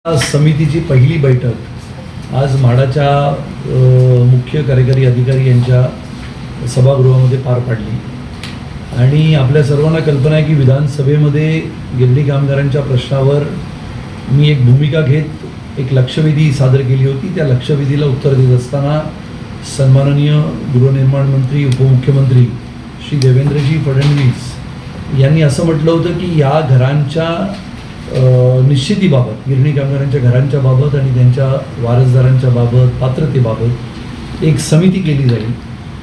समितीची पहिली बैठक आज म्हाडाच्या मुख्य कार्यकारी अधिकारी यांच्या सभागृहामध्ये पार पाडली आणि आपल्या सर्वांना कल्पना आहे की विधानसभेमध्ये गिरणी कामगारांच्या प्रश्नावर मी एक भूमिका घेत एक लक्षवेधी सादर केली होती। त्या लक्षवेधीला उत्तर देत असताना सन्माननीय गृहनिर्माण मंत्री उपमुख्यमंत्री श्री देवेंद्रजी फडणवीस यांनी असं म्हटलं होतं की या घरांच्या निश्चितीबाबत गिरणी कामगारांच्या घरांच्या बाबत आणि त्यांच्या वारसदारांच्या बाबत पात्रतेबाबत एक समिती केली जाईल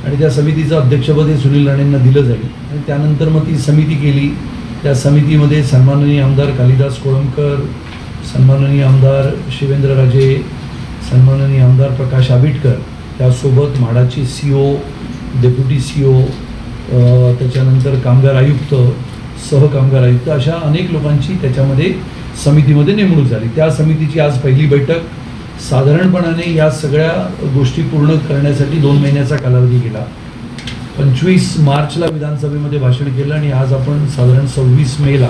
आणि त्या समितीचं अध्यक्षपद हे सुनील राणेंना दिलं जाईल आणि त्यानंतर मग ती समिती केली। त्या समितीमध्ये सन्माननीय आमदार कालिदास कोळंबकर, सन्माननीय आमदार शिवेंद्रराजे, सन्माननीय आमदार प्रकाश आबिटकर, त्यासोबत म्हाडाची CEO, डेप्युटी CEO, त्याच्यानंतर कामगार आयुक्त, सहकामगार आयुक्त, अशा अनेक लोकांची त्याच्यामध्ये समितीमध्ये नेमणूक झाली। त्या समितीची आज पहिली बैठक साधारणपणाने या सगळ्या गोष्टी पूर्ण करण्यासाठी 2 महिन्याचा कालावधी गेला। 25 मार्चला विधानसभेमध्ये भाषण केलं आणि आज आपण साधारण 26 मेला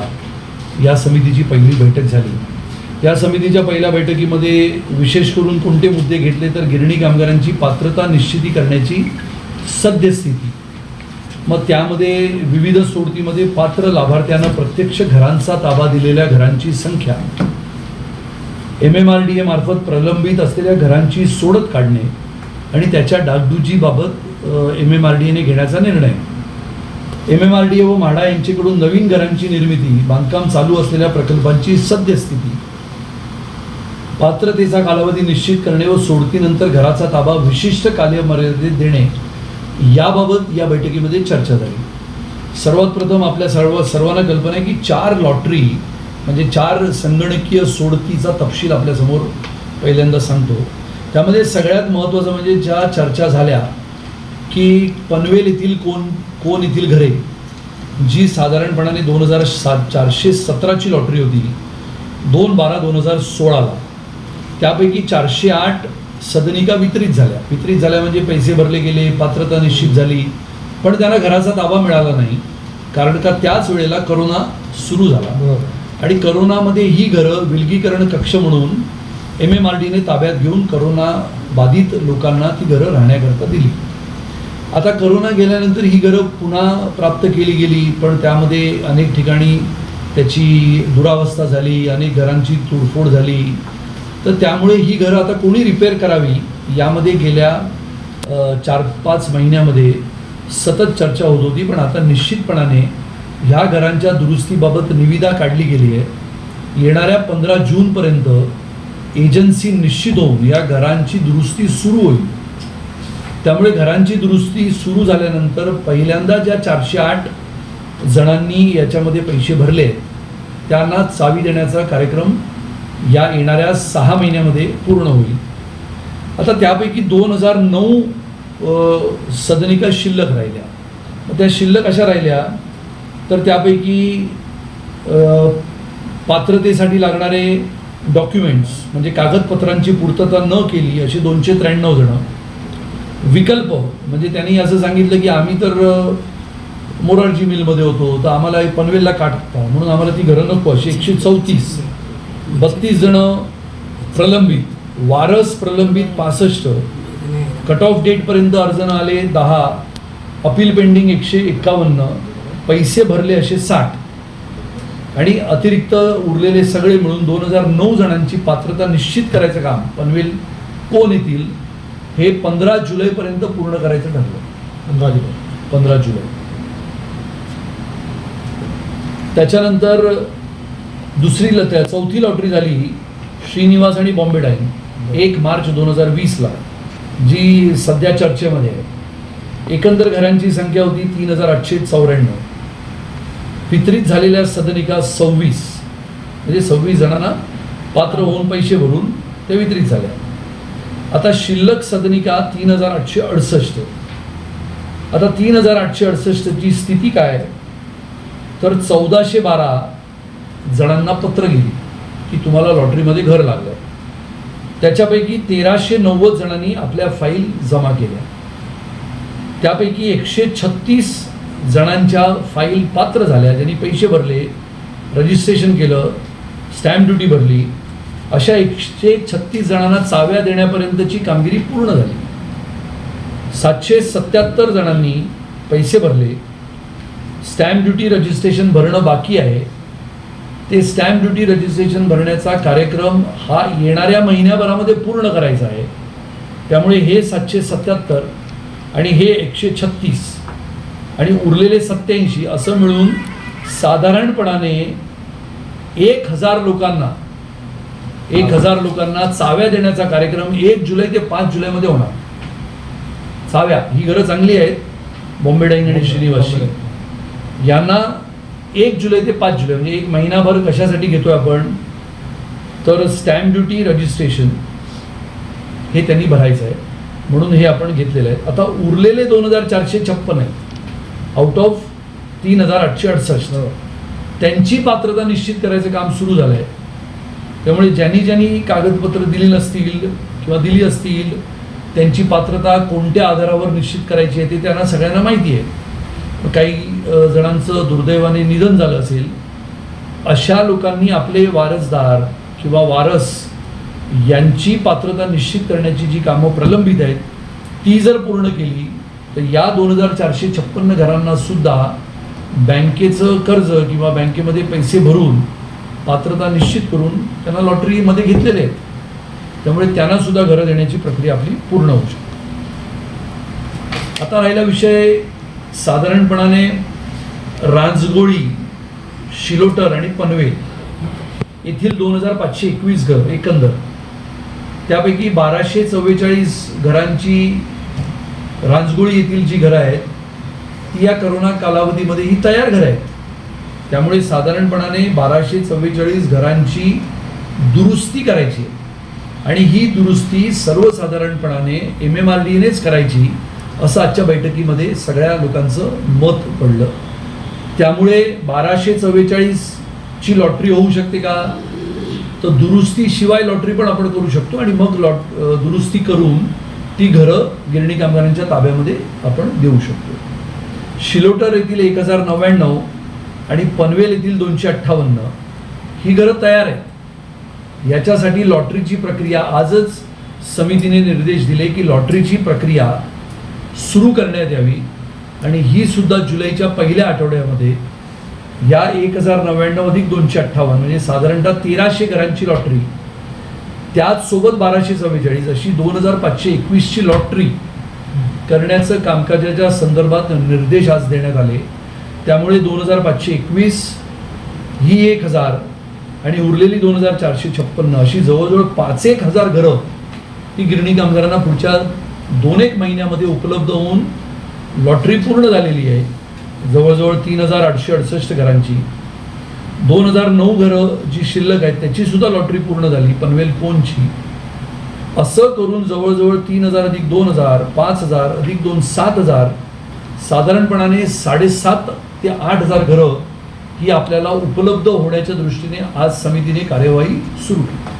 या समितीची पहिली बैठक झाली। या समितीच्या पहिल्या बैठकीमध्ये विशेष करून कोणते मुद्दे घेतले तर गिरणी कामगारांची पात्रता निश्चिती करण्याची सद्यस्थिती, मग त्यामध्ये विविध सोडतीमध्ये पात्र लाभार्थ्यांना प्रत्यक्ष घरांचा ताबा दिलेल्या घरांची संख्या, MMRDA मार्फत प्रलंबित असलेल्या घरांची सोडत काढणे आणि त्याच्या डागडुजीबाबत MMRDAने घेण्याचा निर्णय, MMRDA व म्हाडा यांच्याकडून नवीन घरांची निर्मिती, बांधकाम चालू असलेल्या प्रकल्पांची सद्यस्थिती, पात्रतेचा कालावधी निश्चित करणे व सोडतीनंतर घराचा ताबा विशिष्ट कालमर्यादेत देणे याबाबत या बैठकीमध्ये चर्चा झाली। सर्वात प्रथम आपल्या सर्वांना कल्पना आहे की 4 लॉटरी म्हणजे 4 संगणकीय सोडतीचा तपशील आपल्यासमोर पहिल्यांदा सांगतो। त्यामध्ये सगळ्यात महत्त्वाचं म्हणजे ज्या चर्चा झाल्या की पनवेल येथील कोण येथील घरे जी साधारणपणाने 2417ची लॉटरी होती 2/12/2016ला, त्यापैकी 408 सदनिका वितरित झाल्या म्हणजे पैसे भरले गेले, पात्रता निश्चित झाली, पण त्यांना घराचा ताबा मिळाला नाही कारण का त्याच वेळेला करोना सुरू झाला आणि करोनामध्ये ही घरं विलगीकरण कक्ष म्हणून MMRDAने ताब्यात घेऊन करोना बाधित लोकांना ती घरं राहण्याकरता दिली। आता करोना गेल्यानंतर ही घरं पुन्हा प्राप्त केली गेली, पण त्यामध्ये अनेक ठिकाणी त्याची दुरावस्था झाली, अनेक घरांची तोडफोड झाली, तर त्यामुळे ही घरं आता कोणी रिपेअर करावी यामध्ये गेल्या 4-5 महिन्यामध्ये सतत चर्चा होत होती। पण आता निश्चितपणाने ह्या घरांच्या दुरुस्तीबाबत निविदा काढली गेली आहे। येणाऱ्या 15 जूनपर्यंत एजन्सी निश्चित होऊन या घरांची दुरुस्ती सुरू होईल। त्यामुळे घरांची दुरुस्ती सुरू झाल्यानंतर पहिल्यांदा ज्या 408 जणांनी याच्यामध्ये पैसे भरले त्यांना चावी देण्याचा कार्यक्रम या येणाऱ्या 6 महिन्यामध्ये पूर्ण होईल। आता त्यापैकी 2009 सदनिका शिल्लक राहिल्या, मग त्या शिल्लक अशा राहिल्या तर त्यापैकी पात्रतेसाठी लागणारे डॉक्युमेंट्स म्हणजे कागदपत्रांची पूर्तता न केली अशी 293 जणं, विकल्प म्हणजे त्यांनी असं सांगितलं की आम्ही तर मोरारजी मिलमध्ये होतो तर आम्हाला पनवेलला का टाकता म्हणून आम्हाला ती घरं नको अशी 134, 32 जणं प्रलंबित, वारस प्रलंबित 65, कट ऑफ डेटपर्यंत अर्ज न आले 10, अपील पेंडिंग 151, पैसे भरले असे 60 आणि अतिरिक्त उरलेले सगळे मिळून 2009 जणांची पात्रता निश्चित करायचं काम पनवेल कोण येतील हे 15 जुलैपर्यंत पूर्ण करायचं ठरलं। 15 जुलै। त्याच्यानंतर चौथी लॉटरी झाली श्रीनिवास आणि बॉम्बे डाईंग 1 मार्च 2020ला, जी सध्या चर्चेमध्ये आहे। एकंदर घरांची संख्या होती 3894, वितरित झालेल्या सदनिका 26 म्हणजे 26 जणांना पात्र होऊन पैसे भरून ते वितरित झाल्या। आता शिल्लक सदनिका 3868। आता 3868ची स्थिती काय तर 1412 जणांना पत्र गेली की तुम्हाला लॉटरीमध्ये घर लागलं, त्याच्यापैकी 1390 जणांनी आपल्या फाईल जमा केल्या, त्यापैकी 136 जणांच्या फाईल पात्र झाल्या ज्यांनी पैसे भरले, रजिस्ट्रेशन केलं, स्टॅम्प ड्युटी भरली अशा 136 जणांना चाव्या देण्यापर्यंतची कामगिरी पूर्ण झाली. 777 जणांनी पैसे भरले. स्टॅम्प ड्युटी रजिस्ट्रेशन भरणं बाकी आहे. ते स्टॅम्प ड्युटी रजिस्ट्रेशन भरण्याचा कार्यक्रम हा येणाऱ्या महिन्याभरामध्ये पूर्ण करायचा आहे. त्यामुळे हे 777 आणि हे 136 आणि उरलेले 87 असं मिळून साधारणपणाने 1000 लोकांना चाव्या देण्याचा कार्यक्रम 1 जुलै ते 5 जुलैमध्ये होणार. चाव्या ही घरं चांगली आहेत. बॉम्बे डाईंग आणि श्रीनिवासी यांना 1 जुलै ते 5 जुलै म्हणजे 1 महिनाभर कशासाठी घेतोय आपण, तर स्टॅम्प ड्युटी रजिस्ट्रेशन हे त्यांनी भरायचं आहे म्हणून हे आपण घेतलेलं आहे. आता उरलेले 2456 आहेत आउट ऑफ 3868 त्यांची पात्रता निश्चित करायचं काम सुरू झालं आहे. त्यामुळे ज्यांनी कागदपत्र दिली नसतील किंवा दिली असतील त्यांची पात्रता कोणत्या आधारावर निश्चित करायची आहे ते त्यांना सगळ्यांना माहिती आहे. काही जणांचं दुर्दैवाने निधन झालं असेल, अशा लोकांनी आपले वारसदार किंवा वारस यांची पात्रता निश्चित करण्याची जी कामं प्रलंबित आहेत ती जर पूर्ण केली तर या 2456 घरांना सुद्धा बँकेचं कर्ज किंवा बँकेमध्ये पैसे भरून पात्रता निश्चित करून त्यांना लॉटरीमध्ये घेतलेले आहेत. त्यामुळे त्यांना सुद्धा घरं देण्याची प्रक्रिया आपली पूर्ण होऊ शकते. आता राहिला विषय साधारणपणाने रांजगोळी, शिलोटर आणि पनवेल येथील 2521 घर एकंदर, त्यापैकी 1244 घरांची रांजगोळी येथील जी घरं आहेत ती या करोना कालावधीमध्ये ही तयार घरं आहेत. त्यामुळे साधारणपणाने 1244 घरांची दुरुस्ती करायची आणि ही दुरुस्ती सर्वसाधारणपणाने MMRDAनेच करायची असं आजच्या बैठकीमध्ये सगळ्या लोकांचं मत पडलं. त्यामुळे 1244 ची लॉटरी होऊ शकते का, तर दुरुस्तीशिवाय लॉटरी पण आपण करू शकतो आणि मग दुरुस्ती करून ती घरं गिरणी कामगारांच्या ताब्यामध्ये आपण देऊ शकतो. शिलोटर येथील 1099 आणि पनवेल येथील 258 ही घरं तयार आहेत. याच्यासाठी लॉटरीची प्रक्रिया आजच समितीने निर्देश दिले की लॉटरीची प्रक्रिया सुरू करण्यात यावी आणि ही सुद्धा जुलैच्या पहिल्या आठवड्यामध्ये या 1099 अधिक 258 म्हणजे साधारणतः 1300 घरांची लॉटरी, त्याच सोबत 1244 अशी 2521 ची लॉटरी करण्याचं कामकाजाच्या संदर्भात निर्देश आज देण्यात आले. त्यामुळे 2521 ही 1000 आणि उरलेली 2456 अशी जवळजवळ 5000 घरं ही गिरणी कामगारांना पुढच्या 2-1 महिन्यामध्ये उपलब्ध होऊन लॉटरी पूर्ण झालेली आहे. जवळजवळ 3868 घरांची. 2009 घरं जी शिल्लक आहेत त्याची सुद्धा लॉटरी पूर्ण झाली पनवेल कोणची. असं करून जवळजवळ 3000 अधिक 2000 5000 अधिक 2 7000 साधारणपणाने 7,500 ते 8,000 घरं ही आपल्याला उपलब्ध होण्याच्या दृष्टीने आज समितीने कार्यवाही सुरू केली.